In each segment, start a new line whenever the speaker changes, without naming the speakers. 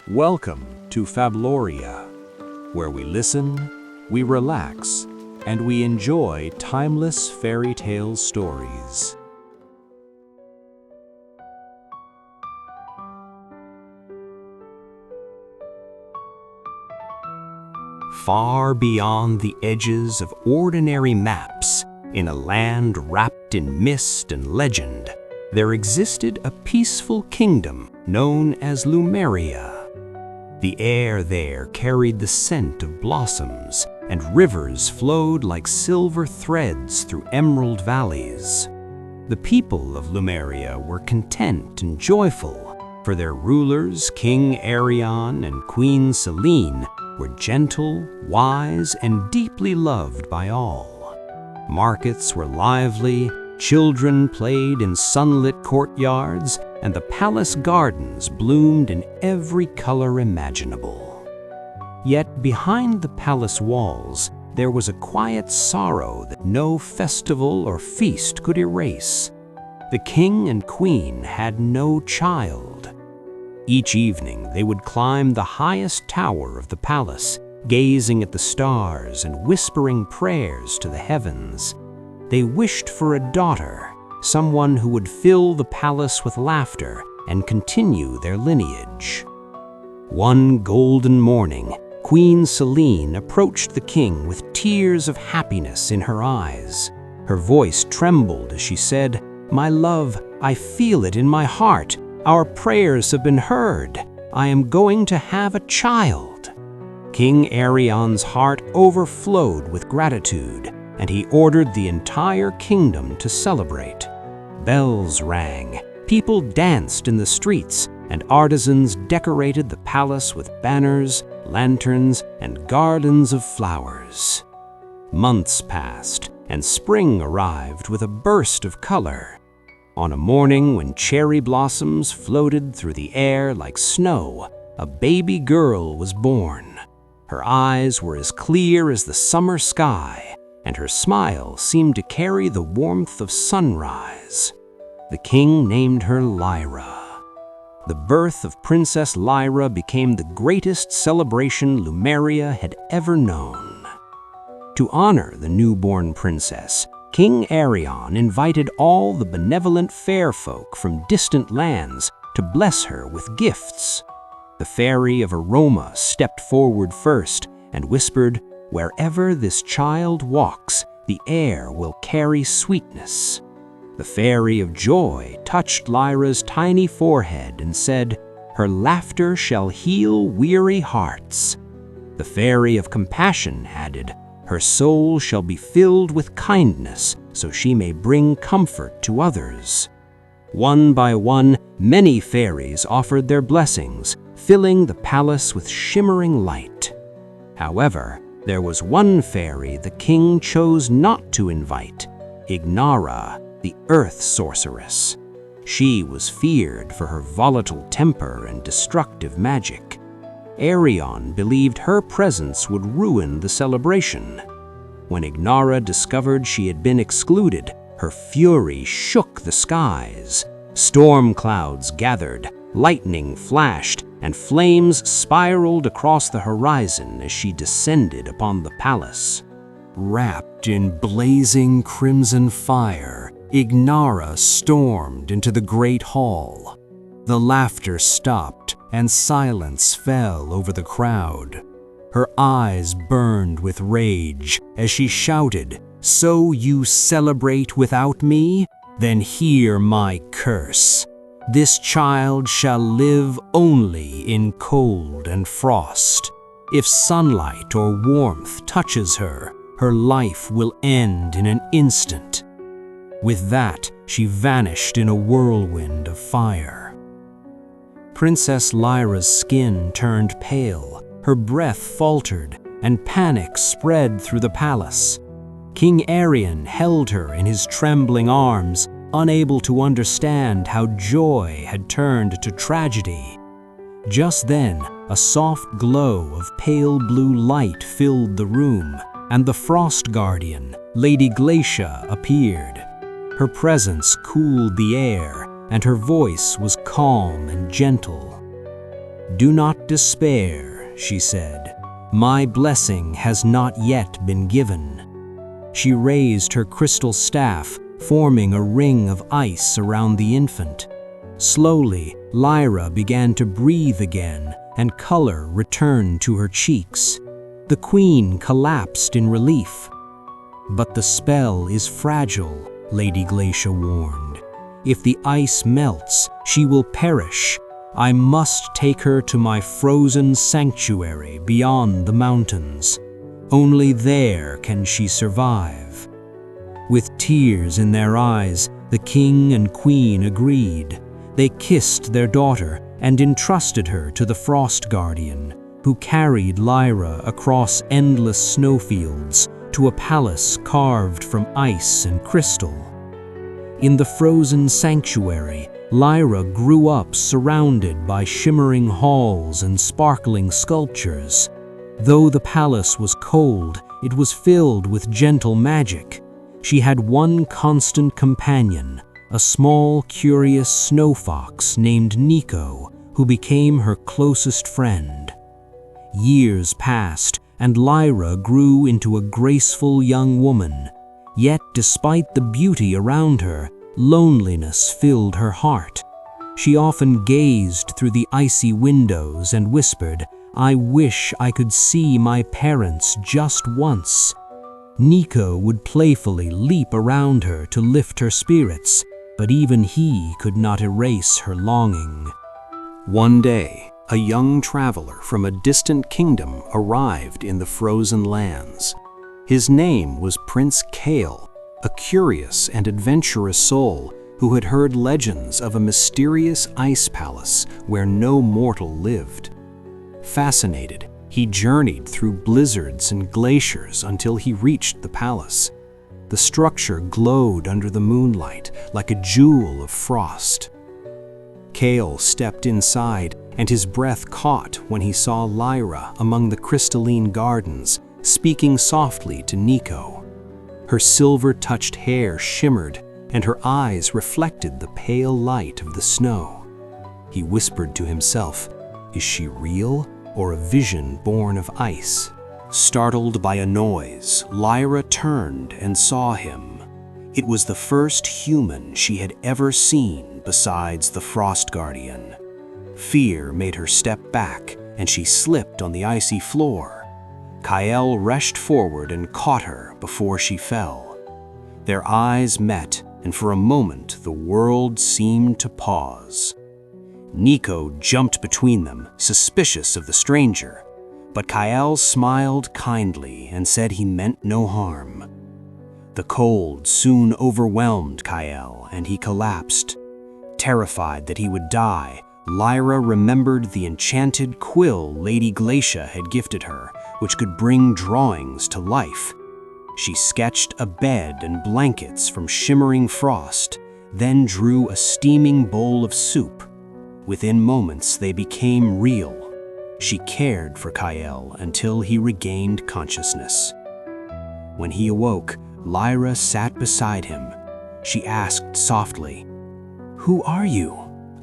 Welcome to Fabloria, where we listen, we relax, and we enjoy timeless fairy tale stories. Far beyond the edges of ordinary maps, in a land wrapped in mist and legend, there existed a peaceful kingdom known as Lumeria. The air there carried the scent of blossoms, and rivers flowed like silver threads through emerald valleys. The people of Lumeria were content and joyful, for their rulers, King Arion and Queen Selene, were gentle, wise, and deeply loved by all. Markets were lively, children played in sunlit courtyards, and the palace gardens bloomed in every color imaginable. Yet behind the palace walls, there was a quiet sorrow that no festival or feast could erase. The king and queen had no child. Each evening, they would climb the highest tower of the palace, gazing at the stars and whispering prayers to the heavens. They wished for a daughter, someone who would fill the palace with laughter and continue their lineage. One golden morning, Queen Selene approached the king with tears of happiness in her eyes. Her voice trembled as she said, "My love, I feel it in my heart. Our prayers have been heard. I am going to have a child." King Arion's heart overflowed with gratitude, and he ordered the entire kingdom to celebrate. Bells rang, people danced in the streets, and artisans decorated the palace with banners, lanterns, and garlands of flowers. Months passed, and spring arrived with a burst of color. On a morning when cherry blossoms floated through the air like snow, a baby girl was born. Her eyes were as clear as the summer sky, and her smile seemed to carry the warmth of sunrise. The king named her Lyra. The birth of Princess Lyra became the greatest celebration Lumeria had ever known. To honor the newborn princess, King Arion invited all the benevolent fair folk from distant lands to bless her with gifts. The fairy of aroma stepped forward first and whispered, "Wherever this child walks, the air will carry sweetness." The fairy of joy touched Lyra's tiny forehead and said, "Her laughter shall heal weary hearts." The fairy of compassion added, "Her soul shall be filled with kindness, so she may bring comfort to others." One by one, many fairies offered their blessings, filling the palace with shimmering light. However, there was one fairy the king chose not to invite, Ignara, the earth sorceress. She was feared for her volatile temper and destructive magic. Arion believed her presence would ruin the celebration. When Ignara discovered she had been excluded, her fury shook the skies. Storm clouds gathered, lightning flashed, and flames spiraled across the horizon as she descended upon the palace. Wrapped in blazing crimson fire, Ignara stormed into the great hall. The laughter stopped, and silence fell over the crowd. Her eyes burned with rage as she shouted, "So you celebrate without me? Then hear my curse. This child shall live only in cold and frost. If sunlight or warmth touches her, her life will end in an instant." With that, she vanished in a whirlwind of fire. Princess Lyra's skin turned pale, her breath faltered, and panic spread through the palace. King Arion held her in his trembling arms, unable to understand how joy had turned to tragedy. Just then, a soft glow of pale blue light filled the room, and the frost guardian, Lady Glacia, appeared. Her presence cooled the air, and her voice was calm and gentle. "Do not despair," she said. "My blessing has not yet been given." She raised her crystal staff, forming a ring of ice around the infant. Slowly, Lyra began to breathe again, and color returned to her cheeks. The queen collapsed in relief. "But the spell is fragile," Lady Glacia warned. "If the ice melts, she will perish. I must take her to my frozen sanctuary beyond the mountains. Only there can she survive." With tears in their eyes, the king and queen agreed. They kissed their daughter and entrusted her to the Frost Guardian, who carried Lyra across endless snowfields to a palace carved from ice and crystal. In the frozen sanctuary, Lyra grew up surrounded by shimmering halls and sparkling sculptures. Though the palace was cold, it was filled with gentle magic. She had one constant companion, a small, curious snow fox named Nico, who became her closest friend. Years passed, and Lyra grew into a graceful young woman. Yet, despite the beauty around her, loneliness filled her heart. She often gazed through the icy windows and whispered, "I wish I could see my parents just once." Nico would playfully leap around her to lift her spirits, but even he could not erase her longing. One day, a young traveler from a distant kingdom arrived in the frozen lands. His name was Prince Kale, a curious and adventurous soul who had heard legends of a mysterious ice palace where no mortal lived. Fascinated, he journeyed through blizzards and glaciers until he reached the palace. The structure glowed under the moonlight like a jewel of frost. Kale stepped inside, and his breath caught when he saw Lyra among the crystalline gardens, speaking softly to Nico. Her silver-touched hair shimmered, and her eyes reflected the pale light of the snow. He whispered to himself, "Is she real, or a vision born of ice?" Startled by a noise, Lyra turned and saw him. It was the first human she had ever seen besides the Frost Guardian. Fear made her step back, and she slipped on the icy floor. Kyle rushed forward and caught her before she fell. Their eyes met, and for a moment the world seemed to pause. Nico jumped between them, suspicious of the stranger, but Kyle smiled kindly and said he meant no harm. The cold soon overwhelmed Kyle, and he collapsed. Terrified that he would die, Lyra remembered the enchanted quill Lady Glacia had gifted her, which could bring drawings to life. She sketched a bed and blankets from shimmering frost, then drew a steaming bowl of soup. Within moments, they became real. She cared for Kyle until he regained consciousness. When he awoke, Lyra sat beside him. She asked softly, "Who are you?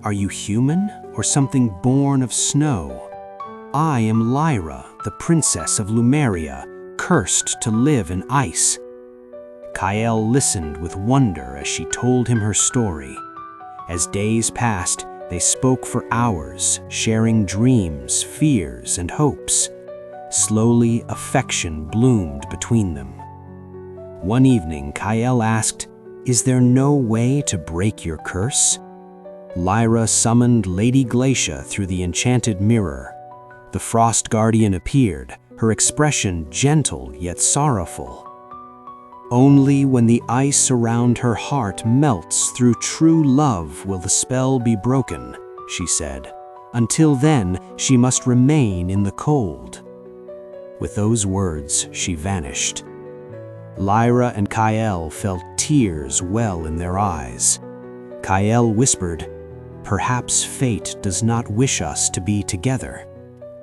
Are you human or something born of snow?" "I am Lyra, the princess of Lumeria, cursed to live in ice." Kyle listened with wonder as she told him her story. As days passed, they spoke for hours, sharing dreams, fears, and hopes. Slowly, affection bloomed between them. One evening, Kyle asked, "Is there no way to break your curse?" Lyra summoned Lady Glacia through the enchanted mirror. The Frost Guardian appeared, her expression gentle yet sorrowful. "Only when the ice around her heart melts through true love will the spell be broken," she said. "Until then, she must remain in the cold." With those words, she vanished. Lyra and Kyle felt tears well in their eyes. Kyle whispered, "Perhaps fate does not wish us to be together."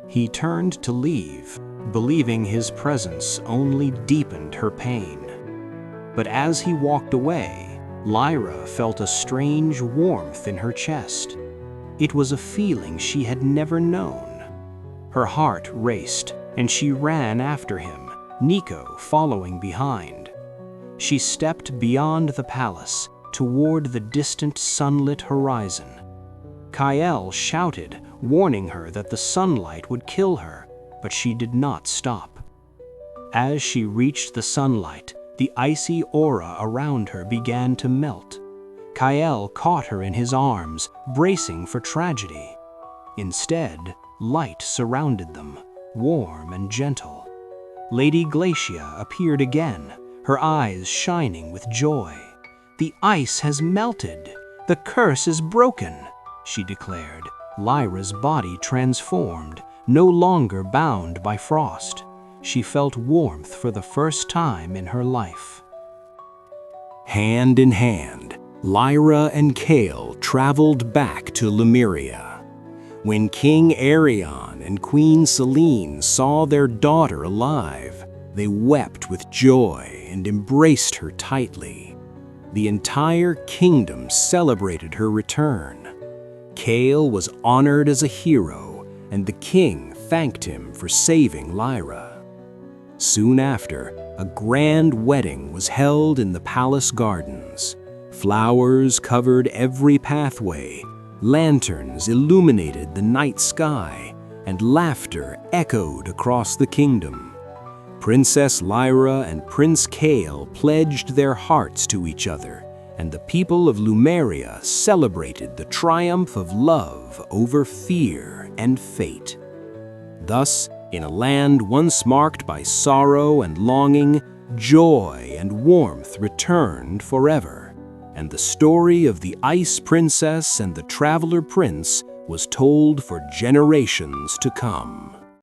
He turned to leave, believing his presence only deepened her pain. But as he walked away, Lyra felt a strange warmth in her chest. It was a feeling she had never known. Her heart raced, and she ran after him, Nico following behind. She stepped beyond the palace, toward the distant sunlit horizon. Kael shouted, warning her that the sunlight would kill her, but she did not stop. As she reached the sunlight, the icy aura around her began to melt. Kael caught her in his arms, bracing for tragedy. Instead, light surrounded them, warm and gentle. Lady Glacia appeared again, her eyes shining with joy. "The ice has melted. The curse is broken," she declared, Lyra's body transformed, no longer bound by frost. She felt warmth for the first time in her life. Hand in hand, Lyra and Kael traveled back to Lemuria. When King Arion and Queen Selene saw their daughter alive, they wept with joy and embraced her tightly. The entire kingdom celebrated her return. Kael was honored as a hero, and the king thanked him for saving Lyra. Soon after, a grand wedding was held in the palace gardens. Flowers covered every pathway, lanterns illuminated the night sky, and laughter echoed across the kingdom. Princess Lyra and Prince Kael pledged their hearts to each other, and the people of Lemuria celebrated the triumph of love over fear and fate. Thus, in a land once marked by sorrow and longing, joy and warmth returned forever, and the story of the Ice Princess and the Traveler Prince was told for generations to come.